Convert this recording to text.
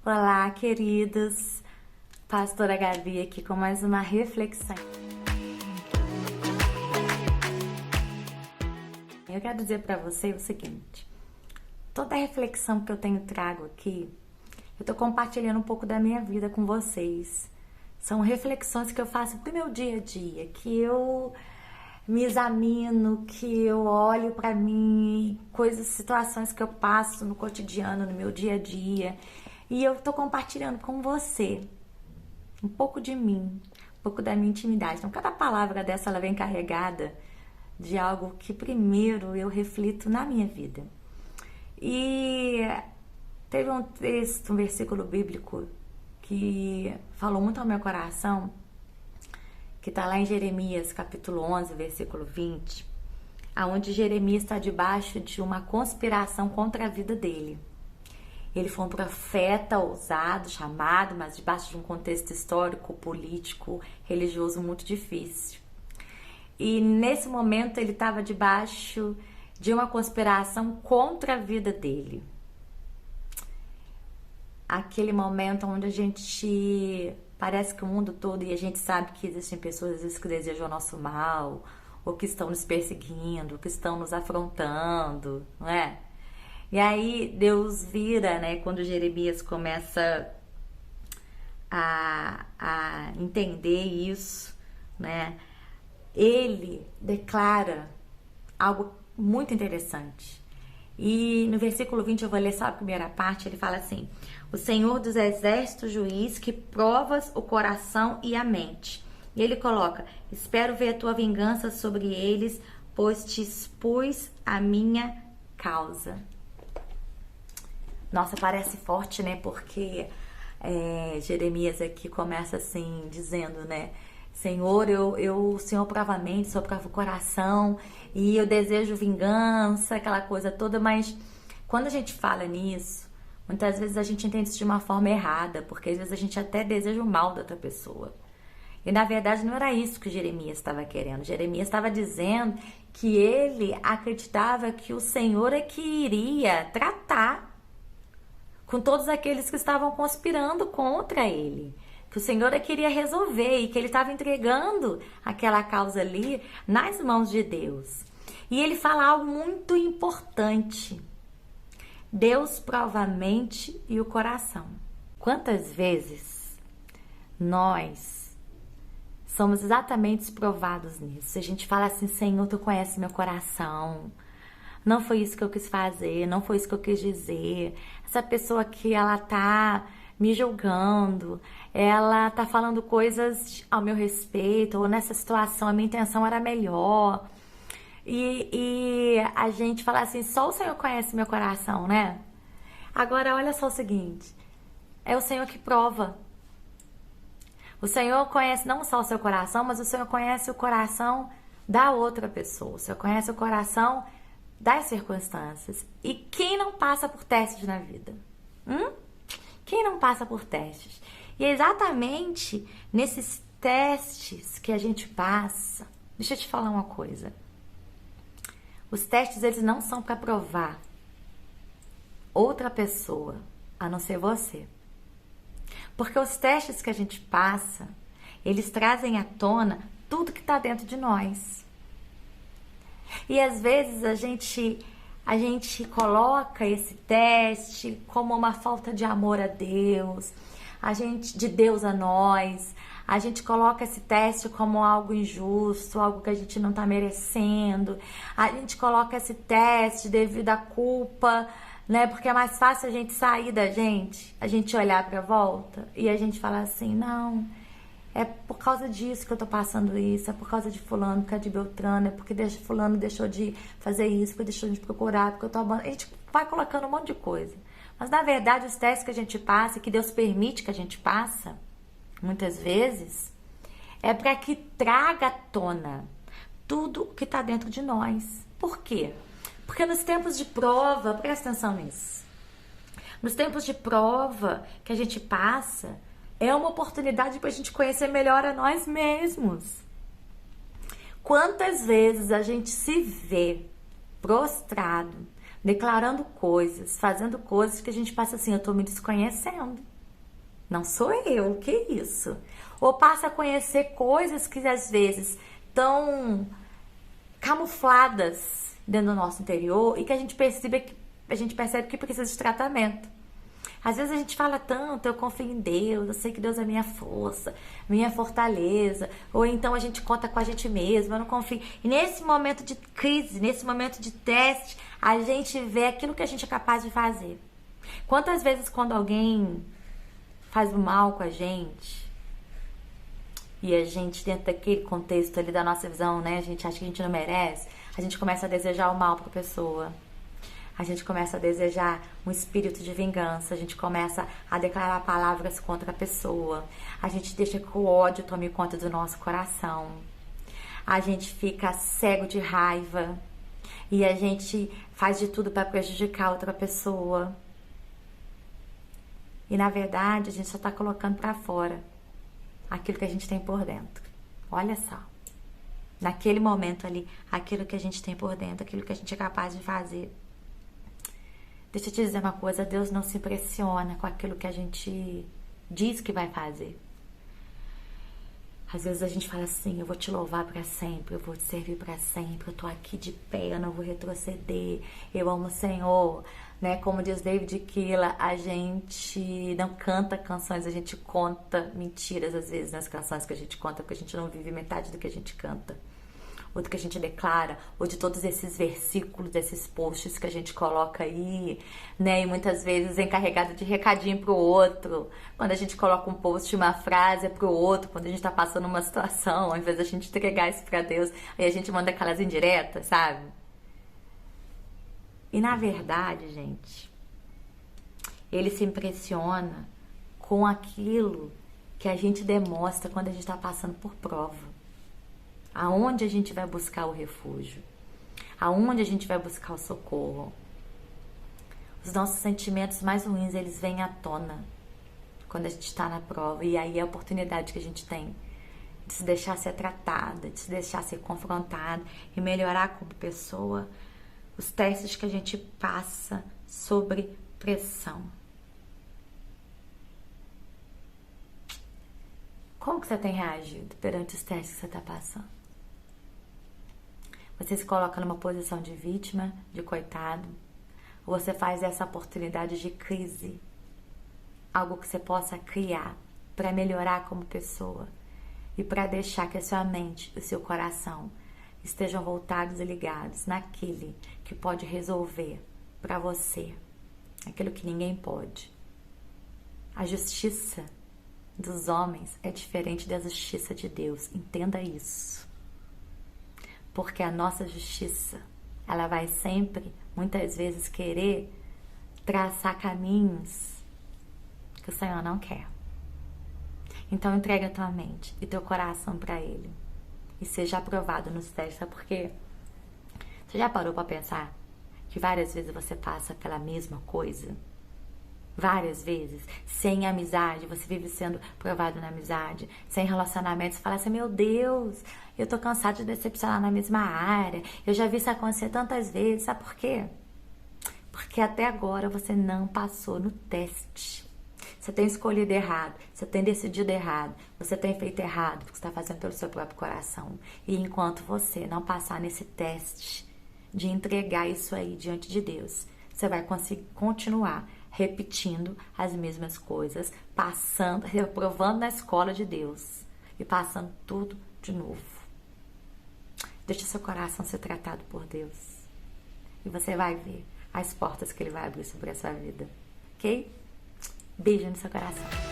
Olá, queridos. Pastora Gabi aqui com mais uma reflexão. Eu quero dizer para você o seguinte: toda a reflexão que eu trago aqui, eu tô compartilhando um pouco da minha vida com vocês. São reflexões que eu faço pro meu dia a dia, que eu me examino, que eu olho para mim, coisas, situações que eu passo no cotidiano, no meu dia a dia, e eu tô compartilhando com você um pouco de mim, um pouco da minha intimidade. Então, cada palavra dessa, ela vem carregada de algo que primeiro eu reflito na minha vida. E teve um texto, um versículo bíblico que falou muito ao meu coração, que está lá em Jeremias, capítulo 11, versículo 20, aonde Jeremias está debaixo de uma conspiração contra a vida dele. Ele foi um profeta ousado, chamado, mas debaixo de um contexto histórico, político, religioso muito difícil. E nesse momento ele estava debaixo de uma conspiração contra a vida dele. Aquele momento onde a gente parece que o mundo todo, e a gente sabe que existem pessoas às vezes que desejam o nosso mal, ou que estão nos perseguindo, ou que estão nos afrontando, não é? E aí Deus vira, né, quando Jeremias começa a entender isso, né? Ele declara algo muito interessante. E no versículo 20, eu vou ler só a primeira parte, ele fala assim: o Senhor dos exércitos, juiz, que provas o coração e a mente. E ele coloca: espero ver a tua vingança sobre eles, pois te expus a minha causa. Nossa, parece forte, né? Porque Jeremias aqui começa assim, dizendo, né? Senhor, o Senhor prova a mente, o Senhor prova o coração, e eu desejo vingança, aquela coisa toda, mas quando a gente fala nisso, muitas vezes a gente entende isso de uma forma errada, porque às vezes a gente até deseja o mal da outra pessoa. E na verdade não era isso que Jeremias estava querendo. Jeremias estava dizendo que ele acreditava que o Senhor é que iria tratar com todos aqueles que estavam conspirando contra ele. Que o Senhor queria resolver e que ele estava entregando aquela causa ali nas mãos de Deus. E ele fala algo muito importante: Deus prova a mente e o coração. Quantas vezes nós somos exatamente provados nisso? A gente fala assim: Senhor, tu conhece meu coração, não foi isso que eu quis fazer, não foi isso que eu quis dizer, essa pessoa aqui, ela tá me julgando, ela tá falando coisas ao meu respeito, ou nessa situação a minha intenção era melhor. E a gente fala assim: só o Senhor conhece meu coração, né? Agora olha só o seguinte: é o Senhor que prova. O Senhor conhece não só o seu coração, mas o Senhor conhece o coração da outra pessoa. O Senhor conhece o coração das circunstâncias. E quem não passa por testes na vida? Quem não passa por testes? E é exatamente nesses testes que a gente passa. Deixa eu te falar uma coisa. Os testes, eles não são para provar outra pessoa, a não ser você. Porque os testes que a gente passa, eles trazem à tona tudo que está dentro de nós. E às vezes a gente coloca esse teste como uma falta de amor a Deus, de Deus a nós. A gente coloca esse teste como algo injusto, algo que a gente não está merecendo. A gente coloca esse teste devido à culpa, né? Porque é mais fácil a gente sair da gente, a gente olhar para a volta e a gente falar assim: não, é por causa disso que eu tô passando isso, é por causa de fulano, por causa de Beltrano, é porque fulano deixou de fazer isso, porque deixou de procurar, porque eu tô abandonando. A gente vai colocando um monte de coisa. Mas na verdade os testes que a gente passa, que Deus permite que a gente passa, muitas vezes, é para que traga à tona tudo que tá dentro de nós. Por quê? Porque nos tempos de prova, presta atenção nisso, nos tempos de prova que a gente passa, é uma oportunidade para a gente conhecer melhor a nós mesmos. Quantas vezes a gente se vê prostrado, declarando coisas, fazendo coisas que a gente passa assim: eu tô me desconhecendo. Não sou eu, que isso? Ou passa a conhecer coisas que às vezes estão camufladas dentro do nosso interior e que a gente percebe que precisa de tratamento. Às vezes a gente fala tanto, eu confio em Deus, eu sei que Deus é minha força, minha fortaleza, ou então a gente conta com a gente mesmo, eu não confio. E nesse momento de crise, nesse momento de teste, a gente vê aquilo que a gente é capaz de fazer. Quantas vezes quando alguém faz o mal com a gente, e a gente, dentro daquele contexto ali da nossa visão, né, a gente acha que a gente não merece, a gente começa a desejar o mal para a pessoa. A gente começa a desejar um espírito de vingança, a gente começa a declarar palavras contra a pessoa, a gente deixa que o ódio tome conta do nosso coração, a gente fica cego de raiva e a gente faz de tudo para prejudicar outra pessoa. E na verdade a gente só está colocando para fora aquilo que a gente tem por dentro. Olha só, naquele momento ali, aquilo que a gente tem por dentro, aquilo que a gente é capaz de fazer. Deixa eu te dizer uma coisa, Deus não se impressiona com aquilo que a gente diz que vai fazer. Às vezes a gente fala assim, eu vou te louvar para sempre, eu vou te servir para sempre, eu tô aqui de pé, eu não vou retroceder, eu amo o Senhor, né? Como diz David Killa, a gente não canta canções, a gente conta mentiras às vezes nas canções que a gente conta, porque a gente não vive metade do que a gente canta. Ou do que a gente declara, ou de todos esses versículos, esses posts que a gente coloca aí, né? E muitas vezes é encarregado de recadinho pro outro. Quando a gente coloca um post, uma frase é pro outro, quando a gente tá passando uma situação, ao invés da gente entregar isso pra Deus, aí a gente manda aquelas indiretas, sabe? E na verdade, gente, ele se impressiona com aquilo que a gente demonstra quando a gente tá passando por prova. Aonde a gente vai buscar o refúgio? Aonde a gente vai buscar o socorro? Os nossos sentimentos mais ruins, eles vêm à tona quando a gente está na prova. E aí é a oportunidade que a gente tem de se deixar ser tratada, de se deixar ser confrontada e melhorar como pessoa. Os testes que a gente passa sobre pressão. Como que você tem reagido perante os testes que você está passando? Você se coloca numa posição de vítima, de coitado, ou você faz essa oportunidade de crise, algo que você possa criar para melhorar como pessoa e para deixar que a sua mente, o seu coração estejam voltados e ligados naquele que pode resolver para você aquilo que ninguém pode. A justiça dos homens é diferente da justiça de Deus, entenda isso. Porque a nossa justiça, ela vai sempre, muitas vezes, querer traçar caminhos que o Senhor não quer. Então entrega a tua mente e teu coração para Ele. E seja aprovado nos testes, sabe por quê? Você já parou para pensar que várias vezes você passa pela mesma coisa? Várias vezes, sem amizade, você vive sendo provado na amizade, sem relacionamento, você fala assim, meu Deus, eu tô cansado de decepcionar na mesma área, eu já vi isso acontecer tantas vezes, sabe por quê? Porque até agora você não passou no teste. Você tem escolhido errado, você tem decidido errado, você tem feito errado, porque você está fazendo pelo seu próprio coração. E enquanto você não passar nesse teste de entregar isso aí diante de Deus, você vai conseguir continuar repetindo as mesmas coisas, passando, reprovando na escola de Deus e passando tudo de novo. Deixa seu coração ser tratado por Deus e você vai ver as portas que Ele vai abrir sobre a sua vida, ok? Beijo no seu coração.